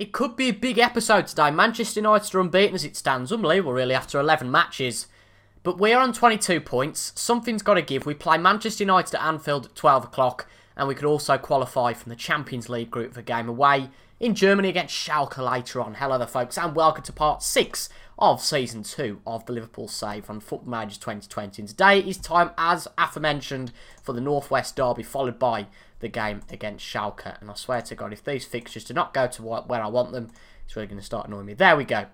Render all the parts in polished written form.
It could be a big episode today. Manchester United are unbeaten as it stands. Unbelievable, really, after 11 matches. But we are on 22 points. Something's got to give. We play Manchester United at Anfield at 12 o'clock. And we could also qualify from the Champions League group for a game away in Germany against Schalke later on. Hello there, folks, and welcome to part 6 of Season 2 of the Liverpool Save on Football Managers 2020. And today is time, as aforementioned, for the Northwest Derby, followed by the game against Schalke. And I swear to God, if these fixtures do not go to where I want them, it's really going to start annoying me. There we go.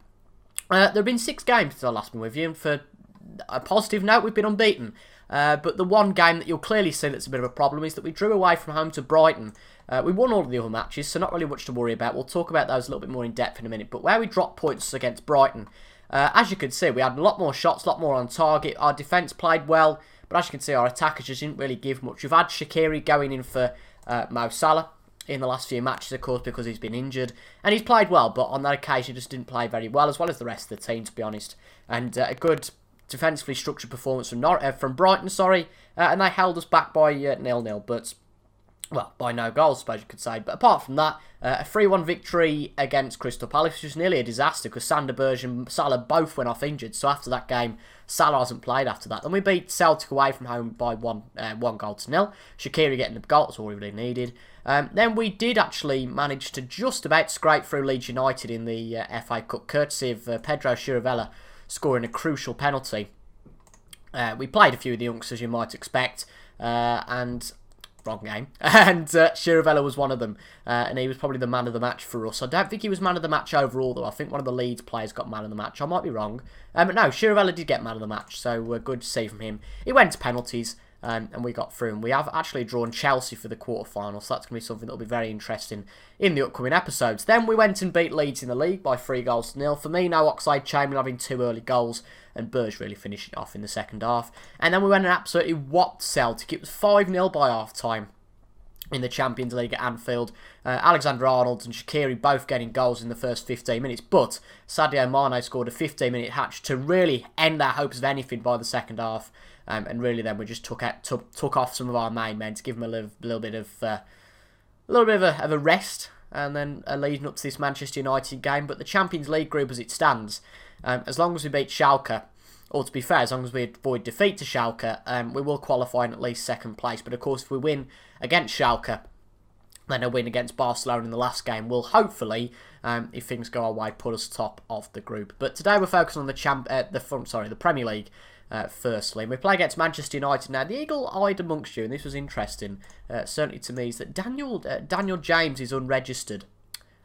There have been 6 games since I last been with you, and for a positive note, we've been unbeaten. But the one game that you'll clearly see that's a bit of a problem is that we drew away from home to Brighton. We won all of the other matches, so not really much to worry about. We'll talk about those a little bit more in depth in a minute. But where we dropped points against Brighton, as you can see, we had a lot more shots, a lot more on target. Our defence played well, but as you can see, our attackers just didn't really give much. We've had Shaqiri going in for Mo Salah in the last few matches, of course, because he's been injured. And he's played well, but on that occasion, he just didn't play very well as the rest of the team, to be honest. And a good defensively structured performance from Brighton, and they held us back by 0-0, but, well, by no goals, I suppose you could say. But apart from that, a 3-1 victory against Crystal Palace, which was nearly a disaster, because Sander Berge and Salah both went off injured, so after that game, Salah hasn't played after that. Then we beat Celtic away from home by 1-0. Shaqiri getting the goal, that's all we really needed. Then we did actually manage to just about scrape through Leeds United in the FA Cup, courtesy of Pedro Chirivella scoring a crucial penalty. We played a few of the youngsters, you might expect, and wrong game. And Chirivella was one of them, and he was probably the man of the match for us. I don't think he was man of the match overall, though. I think one of the Leeds players got man of the match. I might be wrong. But no, Chirivella did get man of the match, so good to see from him. He went to penalties, and we got through. And we have actually drawn Chelsea for the quarterfinals, so that's going to be something that will be very interesting in the upcoming episodes. Then we went and beat Leeds in the league by 3-0. For me, no Oxlade-Chamberlain having 2 early goals, and Berge really finishing it off in the second half. And then we went and absolutely whopped Celtic. It was 5-0 by half-time in the Champions League at Anfield. Alexander-Arnold and Shaqiri both getting goals in the first 15 minutes, but Sadio Mane scored a 15-minute hatch to really end our hopes of anything by the second half. And really, then we just took off some of our main men to give them a little bit of a rest, and then leading up to this Manchester United game. But the Champions League group as it stands, as long as we beat Schalke, or to be fair, as long as we avoid defeat to Schalke, we will qualify in at least second place. But of course, if we win against Schalke, then a win against Barcelona in the last game will hopefully, if things go our way, put us top of the group. But today we're focusing on the Premier League. Firstly, and we play against Manchester United now. The eagle-eyed amongst you, and this was interesting, certainly to me, is that Daniel James is unregistered.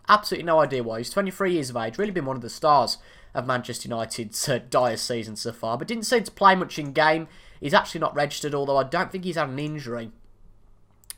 Absolutely no idea why. He's 23 years of age, really been one of the stars of Manchester United's dire season so far, but didn't seem to play much in game. He's actually not registered, although I don't think he's had an injury.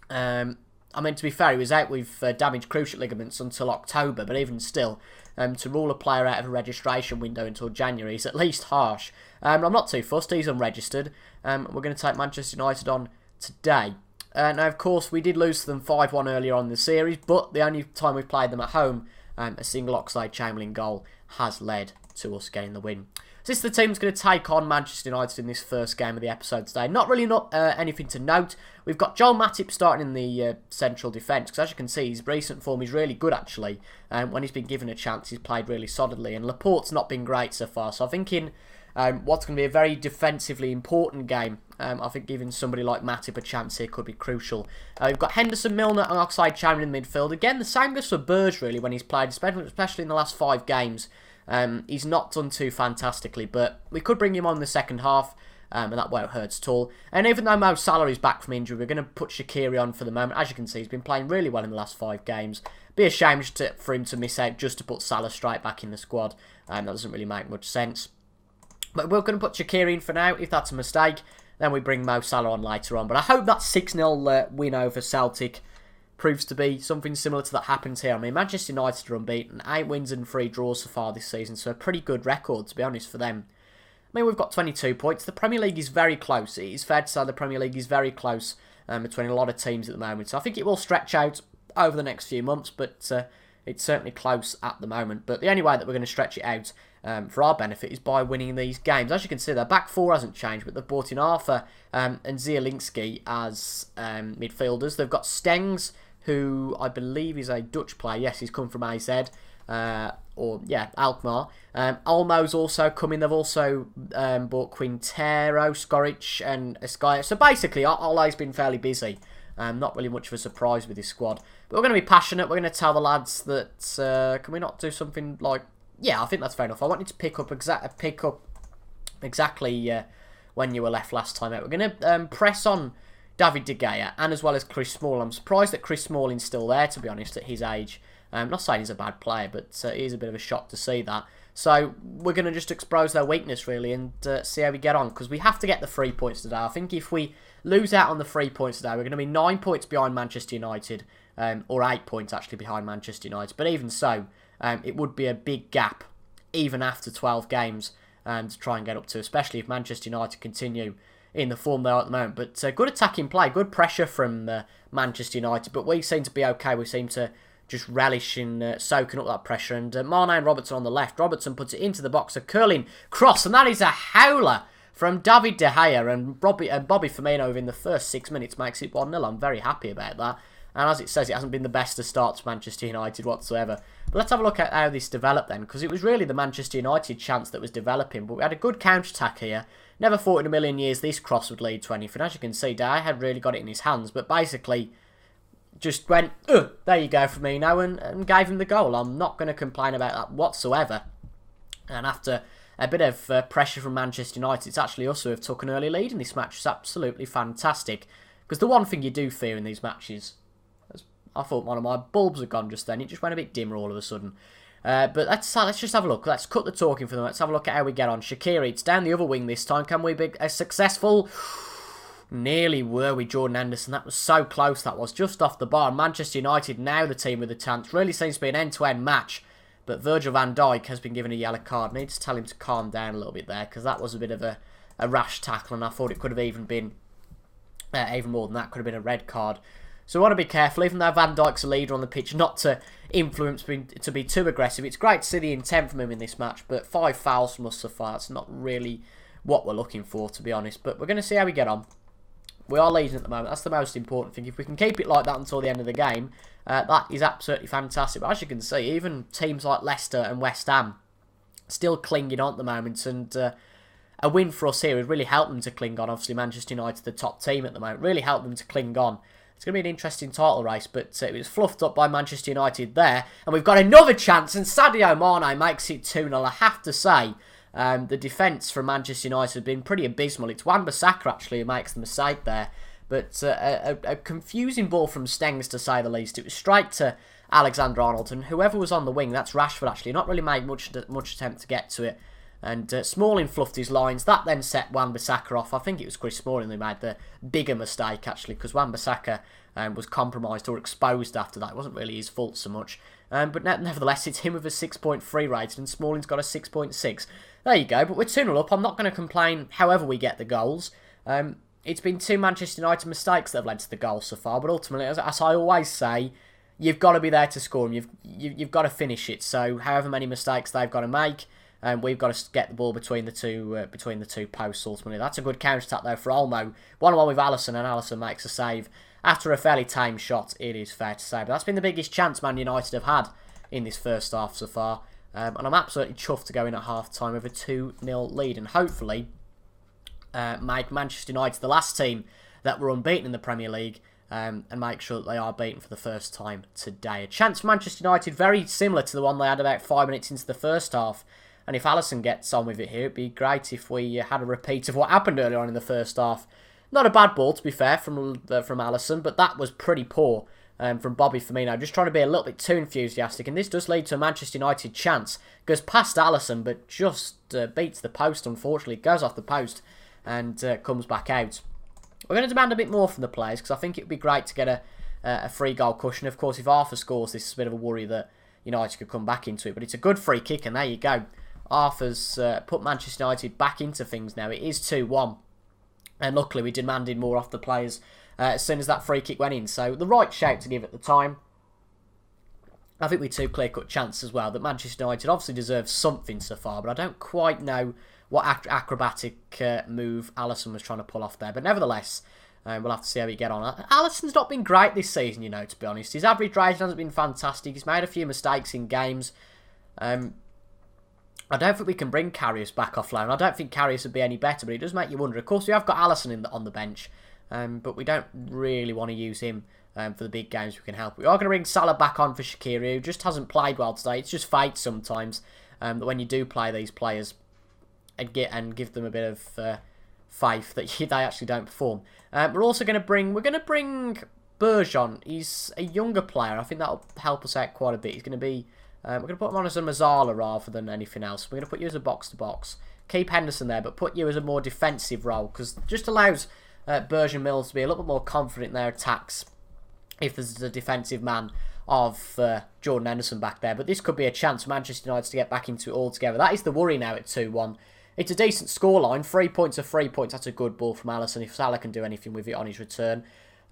I mean, to be fair, he was out with damaged cruciate ligaments until October, but even still, to rule a player out of a registration window until January is at least harsh. I'm not too fussed, he's unregistered. We're going to take Manchester United on today. Now, of course, we did lose to them 5-1 earlier on in the series, but the only time we've played them at home, a single Oxlade-Chamberlain goal has led to us getting the win. So this is the team that's going to take on Manchester United in this first game of the episode today. Not really anything to note. We've got Joel Matip starting in the central defence, because as you can see, his recent form is really good, actually. When he's been given a chance, he's played really solidly, and Laporte's not been great so far. So I think in what's going to be a very defensively important game, I think giving somebody like Matip a chance here could be crucial. We've got Henderson, Milner and Oxlade-Chamberlain in midfield. Again, the same goes for Berge, really, when he's played, especially in the last 5 games. He's not done too fantastically, but we could bring him on in the second half, and that won't hurt at all. And even though Mo Salah is back from injury, we're going to put Shaqiri on for the moment. As you can see, he's been playing really well in the last 5 games. Be a shame for him to miss out just to put Salah straight back in the squad. That doesn't really make much sense. But we're going to put Shaqiri in for now. If that's a mistake, then we bring Mo Salah on later on. But I hope that 6-0 win over Celtic proves to be something similar to that happens here. I mean, Manchester United are unbeaten, 8 wins and 3 draws so far this season, so a pretty good record, to be honest, for them. I mean, we've got 22 points. The Premier League is very close. It is fair to say the Premier League is very close between a lot of teams at the moment, so I think it will stretch out over the next few months, but it's certainly close at the moment. But the only way that we're going to stretch it out for our benefit is by winning these games. As you can see, their back 4 hasn't changed, but they've brought in Arthur and Zielinski as midfielders. They've got Stengs, who I believe is a Dutch player. Yes, he's come from AZ. Alkmaar. Olmo's also coming. They've also bought Quintero, Skoric and Escaya. So basically, Ole's been fairly busy. Not really much of a surprise with his squad. But we're going to be passionate. We're going to tell the lads that can we not do something like... Yeah, I think that's fair enough. I wanted to pick up exactly when you were left last time out. We're going to press on David De Gea and as well as Chris Smalling. I'm surprised that Chris Smalling's still there, to be honest, at his age. I'm not saying he's a bad player, but it is a bit of a shock to see that. So we're going to just expose their weakness, really, and see how we get on, because we have to get the 3 points today. I think if we lose out on the 3 points today, we're going to be 9 points behind Manchester United, or 8 points actually behind Manchester United. But even so, it would be a big gap, even after 12 games, to try and get up to, especially if Manchester United continue in the form they are at the moment. But good attacking play, good pressure from Manchester United, but we seem to be okay. We seem to just relish in soaking up that pressure. And Mane and Robertson on the left. Robertson puts it into the box, a curling cross, and that is a howler from David De Gea. And Bobby Firmino within the first 6 minutes makes it 1-0. I'm very happy about that. And as it says, it hasn't been the best of starts for Manchester United whatsoever. But let's have a look at how this developed then, because it was really the Manchester United chance that was developing. But we had a good counter-attack here. Never thought in a million years this cross would lead to anything. As you can see, De Gea had really got it in his hands, but basically just went, there you go, Firmino, and gave him the goal. I'm not going to complain about that whatsoever. And after a bit of pressure from Manchester United, it's actually us who have took an early lead in this match. It's absolutely fantastic. Because the one thing you do fear in these matches, I thought one of my bulbs had gone just then. It just went a bit dimmer all of a sudden. But let's just have a look. Let's cut the talking for them. Let's have a look at how we get on. Shaqiri, it's down the other wing this time. Can we be a successful... Nearly were we, Jordan Henderson. That was so close, that was. Just off the bar. Manchester United now the team with the chance. Really seems to be an end-to-end match. But Virgil van Dijk has been given a yellow card. I need to tell him to calm down a little bit there, because that was a bit of a rash tackle, and I thought it could have even been even more than that. Could have been a red card. So we want to be careful, even though Van Dijk's a leader on the pitch, not to influence, to be too aggressive. It's great to see the intent from him in this match, but 5 fouls from us so far. That's not really what we're looking for, to be honest. But we're going to see how we get on. We are leading at the moment. That's the most important thing. If we can keep it like that until the end of the game, that is absolutely fantastic. But as you can see, even teams like Leicester and West Ham still clinging on at the moment. And a win for us here would really help them to cling on. Obviously, Manchester United, the top team at the moment, really help them to cling on. It's going to be an interesting title race, but it was fluffed up by Manchester United there. And we've got another chance, and Sadio Mane makes it 2-0. I have to say, the defence from Manchester United has been pretty abysmal. It's Wan-Bissaka actually who makes the mistake there. But a confusing ball from Stengs, to say the least. It was straight to Alexander-Arnold, and whoever was on the wing, that's Rashford actually, not really made much attempt to get to it. And Smalling fluffed his lines. That then set Wan-Bissaka off. I think it was Chris Smalling who made the bigger mistake, actually, because Wan-Bissaka was compromised or exposed after that. It wasn't really his fault so much. But nevertheless, it's him with a 6.3 rating, and Smalling's got a 6.6. There you go. But we're 2-0 up. I'm not going to complain however we get the goals. It's been 2 Manchester United mistakes that have led to the goal so far. But ultimately, as I always say, you've got to be there to score them. You've got to finish it. So however many mistakes they've got to make, we've got to get the ball between the two posts ultimately. That's a good counter-attack though for Olmo. 1-1 with Alisson, and Alisson makes a save after a fairly tame shot, it is fair to say. But that's been the biggest chance Man United have had in this first half so far. And I'm absolutely chuffed to go in at half-time with a 2-0 lead, and hopefully make Manchester United the last team that were unbeaten in the Premier League, and make sure that they are beaten for the first time today. A chance for Manchester United very similar to the one they had about 5 minutes into the first half. And if Alisson gets on with it here, it'd be great if we had a repeat of what happened earlier on in the first half. Not a bad ball, to be fair, from Alisson, but that was pretty poor from Bobby Firmino. Just trying to be a little bit too enthusiastic, and this does lead to a Manchester United chance. Goes past Alisson, but just beats the post, unfortunately. Goes off the post and comes back out. We're going to demand a bit more from the players, because I think it would be great to get a free goal cushion. Of course, if Arthur scores, this is a bit of a worry that United could come back into it, but it's a good free kick, and there you go. Arthur's put Manchester United back into things now. It is 2-1. And luckily we demanded more off the players as soon as that free kick went in. So the right shout to give at the time. I think we two clear-cut chances as well. That Manchester United obviously deserves something so far. But I don't quite know what acrobatic move Alisson was trying to pull off there. But nevertheless, We'll have to see how we get on. Alisson's not been great this season, to be honest. His average rating hasn't been fantastic. He's made a few mistakes in games. I don't think we can bring Karius back off loan. I don't think Karius would be any better, but it does make you wonder. Of course, we have got Alisson on the bench, but we don't really want to use him for the big games we can help. We are going to bring Salah back on for Shaqiri, who just hasn't played well today. It's just fate sometimes that when you do play these players and give them a bit of faith that they actually don't perform. We're also going to bring Burge on. He's a younger player. I think that'll help us out quite a bit. He's going to be we're going to put him on as a Mazzala rather than anything else. We're going to put you as a box-to-box. Keep Henderson there, but put you as a more defensive role, because it just allows Burge and Mills to be a little bit more confident in their attacks if there's a defensive man of Jordan Henderson back there. But this could be a chance for Manchester United to get back into it altogether. That is the worry now at 2-1. It's a decent scoreline. 3 points are 3 points. That's a good ball from Alisson if Salah can do anything with it on his return.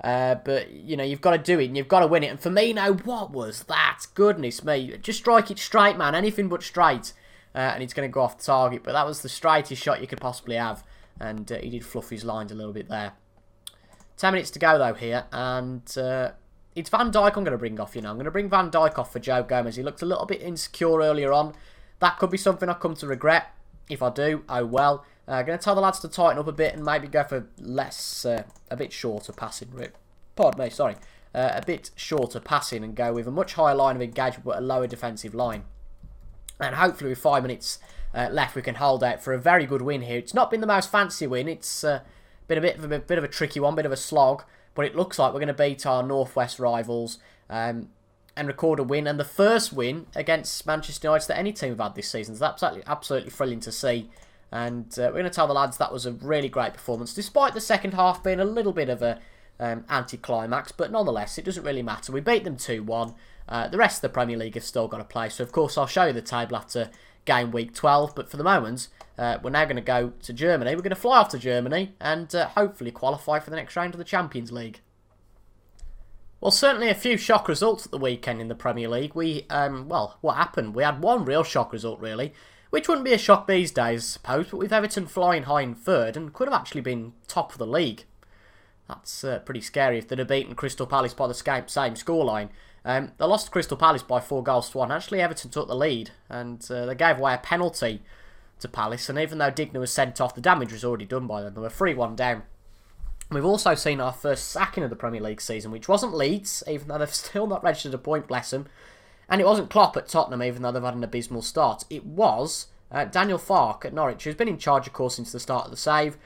But, you've got to do it and you've got to win it. And Firmino, what was that? Goodness me. Just strike it straight, man. Anything but straight. And it's going to go off target. But that was the straightest shot you could possibly have. And he did fluff his lines a little bit there. 10 minutes to go, though, here. And it's Van Dijk I'm going to bring off, I'm going to bring Van Dijk off for Joe Gomez. He looked a little bit insecure earlier on. That could be something I come to regret. If I do, oh well. I'm going to tell the lads to tighten up a bit and maybe go for a bit shorter passing. Pardon me, sorry. A bit shorter passing and go with a much higher line of engagement but a lower defensive line. And hopefully with 5 minutes left we can hold out for a very good win here. It's not been the most fancy win. It's been a bit of a tricky one, bit of a slog. But it looks like we're going to beat our Northwest rivals and record a win. And the first win against Manchester United that any team have had this season. So that's absolutely thrilling to see. And we're going to tell the lads that was a really great performance, despite the second half being a little bit of a anti-climax. But nonetheless, it doesn't really matter. We beat them 2-1. The rest of the Premier League have still got to play. So, of course, I'll show you the table after game week 12. But for the moment, we're now going to go to Germany. We're going to fly off to Germany and hopefully qualify for the next round of the Champions League. Well, certainly a few shock results at the weekend in the Premier League. What happened? We had one real shock result, really, which wouldn't be a shock these days, I suppose, but with Everton flying high in third and could have actually been top of the league. That's pretty scary if they'd have beaten Crystal Palace by the same scoreline. They lost to Crystal Palace by 4-1. Actually, Everton took the lead, and they gave away a penalty to Palace, and even though Digna was sent off, the damage was already done by them. They were 3-1 down. We've also seen our first sacking of the Premier League season, which wasn't Leeds, even though they've still not registered a point, bless them. And it wasn't Klopp at Tottenham, even though they've had an abysmal start. It was Daniel Farke at Norwich, who's been in charge, of course, since the start of the save.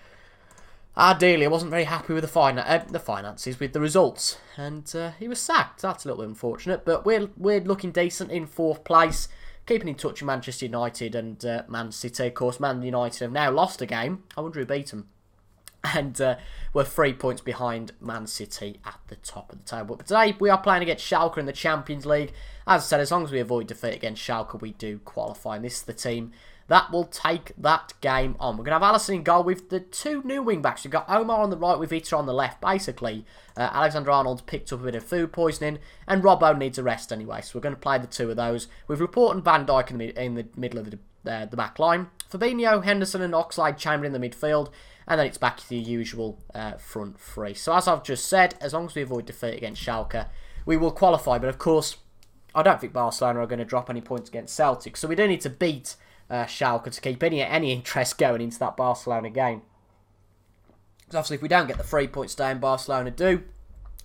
Ideally, I wasn't very happy with the finances, with the results. And he was sacked. That's a little bit unfortunate. But we're looking decent in 4th place. Keeping in touch with Manchester United and Man City. Of course, Man United have now lost a game. I wonder who beat them. And we're 3 points behind Man City at the top of the table. But today we are playing against Schalke in the Champions League. As I said, as long as we avoid defeat against Schalke, we do qualify. And this is the team that will take that game on. We're going to have Alisson in goal with the 2 new wing-backs. We've got Omar on the right with Ita on the left. Basically, Alexander-Arnold's picked up a bit of food poisoning, and Robbo needs a rest anyway. So we're going to play the 2 of those. With Laporte and Van Dijk in the middle of the back line. Fabinho, Henderson and Oxlade-Chamberlain in the midfield. And then it's back to the usual front 3. So as I've just said, as long as we avoid defeat against Schalke, we will qualify. But of course, I don't think Barcelona are going to drop any points against Celtic. So we do need to beat Schalke to keep any interest going into that Barcelona game. Because obviously if we don't get the 3 points down, Barcelona do,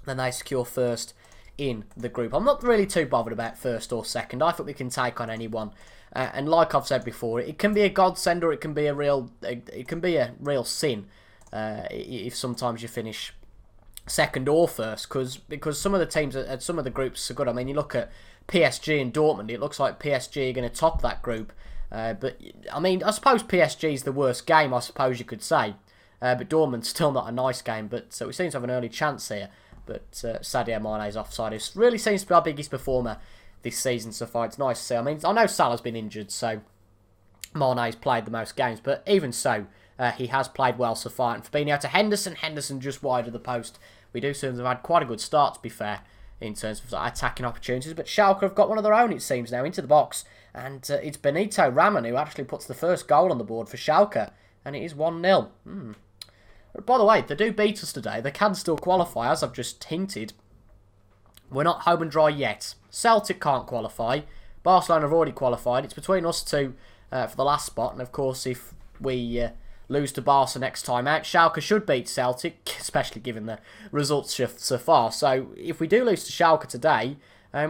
then they secure first in the group. I'm not really too bothered about first or second. I think we can take on anyone. And like I've said before, it can be a godsend or it can be a real sin if sometimes you finish second or first, because some of the teams, some of the groups are good. I mean, you look at PSG and Dortmund. It looks like PSG are going to top that group. But I mean, I suppose PSG is the worst game, I suppose you could say. But Dortmund's still not a nice game. But we seem to have an early chance here. But Sadio Mane's offside. It really seems to be our biggest performer this season so far. It's nice to see. I mean, I know Salah's been injured, so Mane's played the most games, but even so, he has played well so far. And Fabinho to Henderson just wide of the post. We do seem to have had quite a good start, to be fair, in terms of attacking opportunities, but Schalke have got one of their own, it seems, now into the box, and it's Benito Raman who actually puts the first goal on the board for Schalke, and it is 1-0. By the way, if they do beat us today, they can still qualify, as I've just hinted. We're not home and dry yet. Celtic can't qualify. Barcelona have already qualified. It's between us two for the last spot. And of course, if we lose to Barca next time out, Schalke should beat Celtic, especially given the results shift so far. So if we do lose to Schalke today,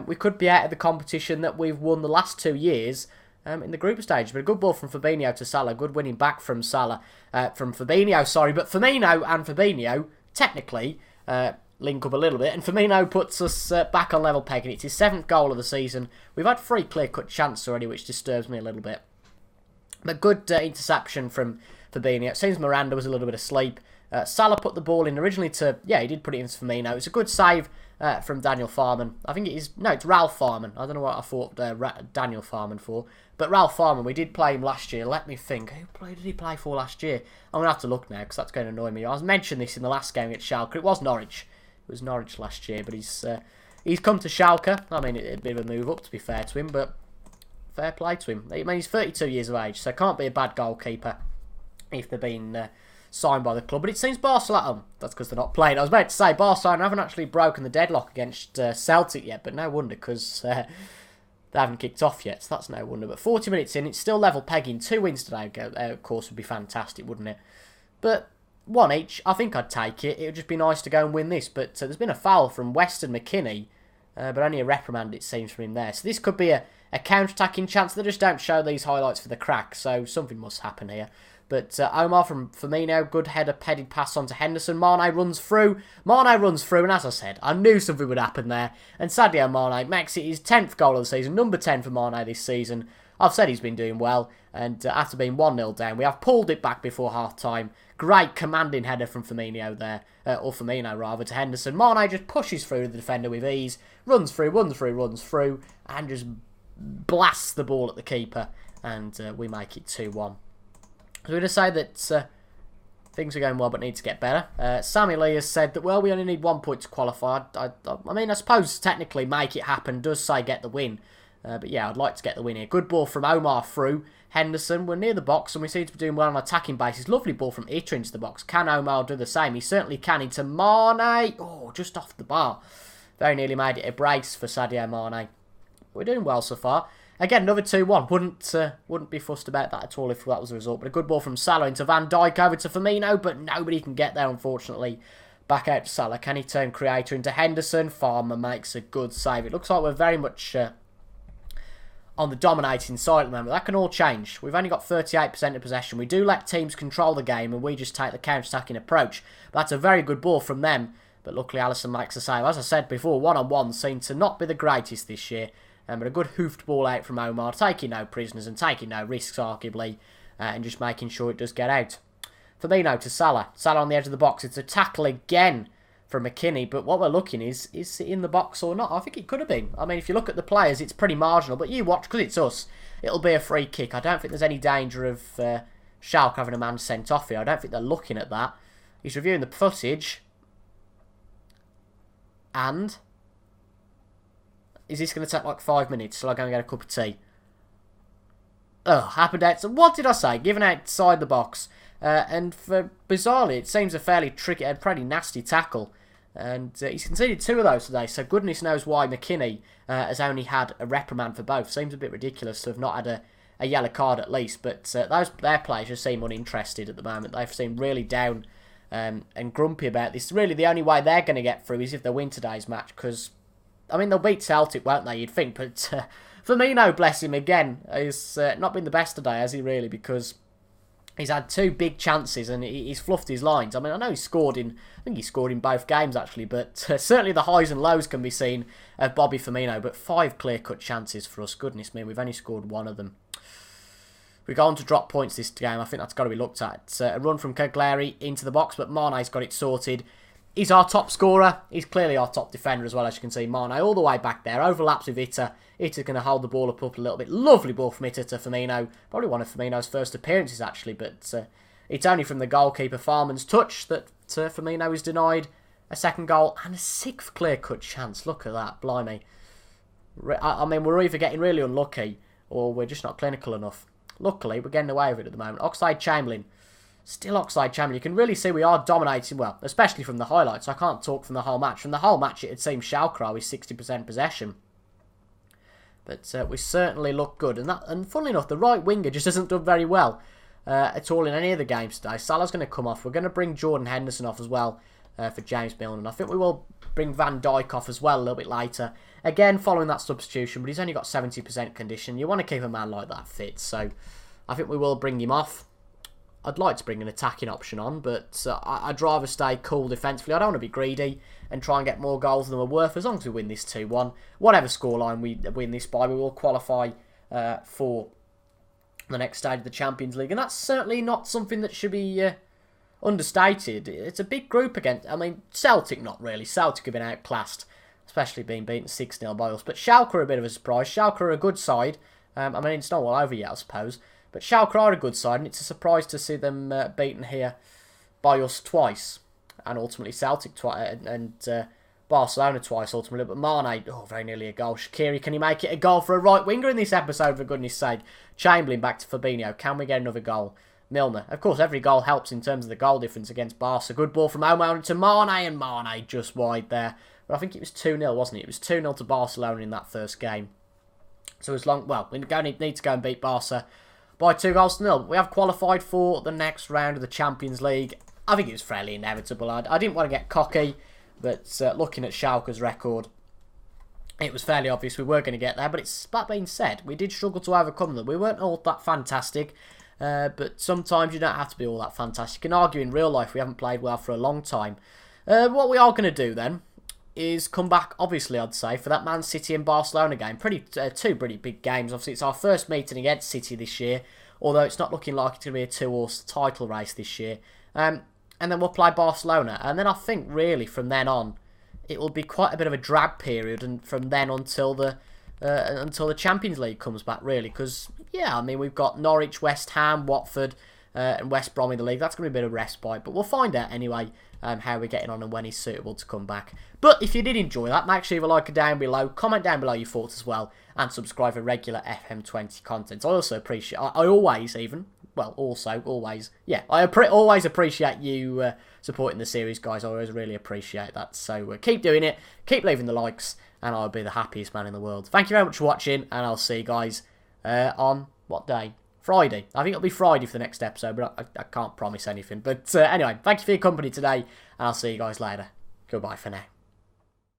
we could be out of the competition that we've won the last 2 years in the group stage. But a good ball from Fabinho to Salah. Good winning back from Fabinho, sorry. But Firmino and Fabinho, technically, link up a little bit. And Firmino puts us back on level pegging. It's his 7th goal of the season. We've had 3 clear-cut chances already, which disturbs me a little bit. But good interception from Fabinho. It seems Miranda was a little bit asleep. Salah put the ball in originally to... Yeah, he did put it into Firmino. It's a good save from Daniel Farman. I think it is... No, it's Ralph Farman. I don't know what I thought Daniel Farman for. But Ralph Farman, we did play him last year. Let me think. Who did he play for last year? I'm going to have to look now because that's going to annoy me. I mentioned this in the last game at Schalke. It was Norwich. It was Norwich last year, but he's come to Schalke. I mean, it's a bit of a move up, to be fair to him, but fair play to him. I mean, he's 32 years of age, so can't be a bad goalkeeper if they've been signed by the club. But it seems Barcelona... that's because they're not playing. I was about to say, Barcelona haven't actually broken the deadlock against Celtic yet, but no wonder, because they haven't kicked off yet, so that's no wonder. But 40 minutes in, it's still level pegging. 2 wins today, of course, would be fantastic, wouldn't it? But 1 each, I think I'd take it. It would just be nice to go and win this. But there's been a foul from Weston McKennie, but only a reprimand, it seems, from him there. So this could be a counter-attacking chance. They just don't show these highlights for the crack, so something must happen here. But Omar from Firmino, good header, headed pass on to Henderson. Mane runs through, and as I said, I knew something would happen there. And Sadio Mane makes it his 10th goal of the season, number 10 for Mane this season. I've said he's been doing well, and after being 1-0 down, we have pulled it back before half-time. Great commanding header from Firmino there, or Firmino rather, to Henderson. Mane just pushes through the defender with ease, runs through, and just blasts the ball at the keeper, and we make it 2-1. So we're going to say that things are going well but need to get better. Sammy Lee has said that, well, we only need 1 point to qualify. I mean, I suppose technically make it happen does say get the win. But yeah, I'd like to get the win here. Good ball from Omar through. Henderson, we're near the box and we seem to be doing well on attacking basis. Lovely ball from Iter into the box. Can Omar do the same? He certainly can. Into Mane. Oh, just off the bar. Very nearly made it a brace for Sadio Mane. We're doing well so far. Again, another 2-1. Wouldn't be fussed about that at all if that was the result. But a good ball from Salah into Van Dijk over to Firmino, but nobody can get there, unfortunately. Back out to Salah. Can he turn creator into Henderson? Farmer makes a good save. It looks like we're very much on the dominating side at the moment. That can all change. We've only got 38% of possession. We do let teams control the game, and we just take the counter-attacking approach. But that's a very good ball from them. But luckily, Alisson makes a save. As I said before, one-on-one seem to not be the greatest this year. But a good hoofed ball out from Omar, taking no prisoners and taking no risks, arguably, and just making sure it does get out. Firmino to Salah. Salah on the edge of the box. It's a tackle again from McKennie, but what we're looking is it in the box or not? I think it could have been. I mean, if you look at the players, it's pretty marginal, but you watch, because it's us, it'll be a free kick. I don't think there's any danger of Schalke having a man sent off here. I don't think they're looking at that. He's reviewing the footage, and... is this going to take like 5 minutes till I go and get a cup of tea? Happened out. So what did I say? Given outside the box. And for bizarrely, it seems a fairly tricky and pretty nasty tackle. And he's conceded 2 of those today. So goodness knows why McKennie has only had a reprimand for both. Seems a bit ridiculous to have not had a yellow card at least. But their players just seem uninterested at the moment. They've seemed really down and grumpy about this. Really, the only way they're going to get through is if they win today's match, because... I mean, they'll beat Celtic, won't they, you'd think. But Firmino, bless him, again, has not been the best today, has he, really? Because he's had 2 big chances and he's fluffed his lines. I mean, I know he scored in... I think he scored in both games, actually. But certainly the highs and lows can be seen of Bobby Firmino. But 5 clear-cut chances for us. Goodness me, we've only scored 1 of them. We go on to drop points this game. I think that's got to be looked at. A run from Cagliari into the box, but Mane's got it sorted. He's our top scorer. He's clearly our top defender as well, as you can see. Mane all the way back there. Overlaps with Iter. Iter's going to hold the ball up a little bit. Lovely ball from Iter to Firmino. Probably one of Firmino's first appearances, actually. But it's only from the goalkeeper, Farman's touch, that Firmino is denied a second goal. And a 6th clear-cut chance. Look at that. Blimey. I mean, we're either getting really unlucky or we're just not clinical enough. Luckily, we're getting away with it at the moment. Oxlade-Chamberlain. Still offside champion. You can really see we are dominating, well, especially from the highlights. I can't talk from the whole match. From the whole match, it seemed Schalke are with 60% possession. But we certainly look good. And funnily enough, the right winger just hasn't done very well at all in any of the games today. Salah's going to come off. We're going to bring Jordan Henderson off as well for James Milner. And I think we will bring Van Dijk off as well a little bit later. Again, following that substitution, but he's only got 70% condition. You want to keep a man like that fit. So I think we will bring him off. I'd like to bring an attacking option on, but I'd rather stay cool defensively. I don't want to be greedy and try and get more goals than we're worth. As long as we win this 2-1, whatever scoreline we win this by, we will qualify for the next stage of the Champions League. And that's certainly not something that should be understated. It's a big group against, I mean, Celtic not really. Celtic have been outclassed, especially being beaten 6-0 by us. But Schalke are a bit of a surprise. Schalke are a good side. I mean, it's not all over yet, I suppose. But Schalke are a good side, and it's a surprise to see them beaten here by us twice. And ultimately Celtic twice, and Barcelona twice ultimately. But Mane, oh, very nearly a goal. Shaqiri, can he make it a goal for a right winger in this episode, for goodness sake? Chamberlain back to Fabinho. Can we get another goal? Milner. Of course, every goal helps in terms of the goal difference against Barca. Good ball from Omar to Mane, and Mane just wide there. But I think it was 2-0, wasn't it? It was 2-0 to Barcelona in that first game. So as long, well, we need to go and beat Barca by 2-0. We have qualified for the next round of the Champions League. I think it was fairly inevitable. I didn't want to get cocky, but looking at Schalke's record, it was fairly obvious we were going to get there. But that being said, we did struggle to overcome them. We weren't all that fantastic, but sometimes you don't have to be all that fantastic. You can argue in real life we haven't played well for a long time. What we are going to do then is come back, obviously, I'd say, for that Man City and Barcelona game. Two pretty big games. Obviously, it's our first meeting against City this year, although it's not looking like it's going to be a two-horse title race this year. And then we'll play Barcelona. And then I think, really, from then on, it will be quite a bit of a drag period, and from then until the Champions League comes back, really. Because, yeah, I mean, we've got Norwich, West Ham, Watford, and West Brom in the league. That's going to be a bit of a respite, but we'll find out anyway how we're getting on and when he's suitable to come back. But if you did enjoy that, make sure you leave a like down below, comment down below your thoughts as well, and subscribe for regular FM20 content. I also appreciate, I always appreciate you supporting the series, guys. I always really appreciate that. So keep doing it, keep leaving the likes, and I'll be the happiest man in the world. Thank you very much for watching, and I'll see you guys on what day? Friday. I think it'll be Friday for the next episode, but I can't promise anything. But anyway, thank you for your company today, and I'll see you guys later. Goodbye for now.